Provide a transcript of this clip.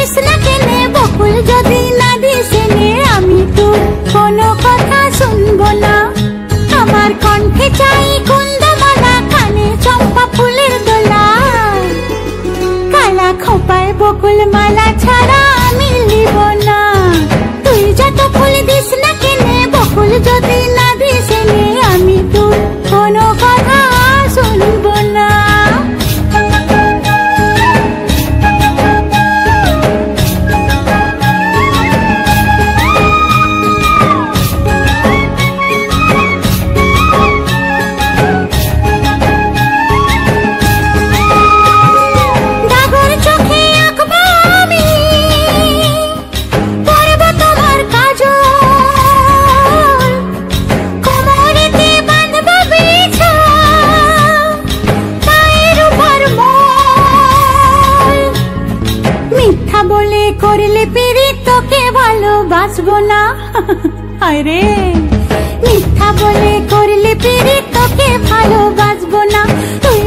This না কেনে বকুল যদি না দিস এনে আমি তোর কোনো কথা শুনবো না। আমার কণ্ঠে চাই কুন্দমালা কানে চম্পা ফুলের দোলা কালা খোপায় বকুল মালা ছাড়া আমি নিব না। তুই যত ফুল দিস না কেনে বকুল যদি না দিস এনে আমি তোর কোনো কথা শুনবো না। করলে পিরি তোকে ভালোবাসবো না। আরে মিথ্যা বলে করলে পিরি তোকে ভালোবাসবো না। তুই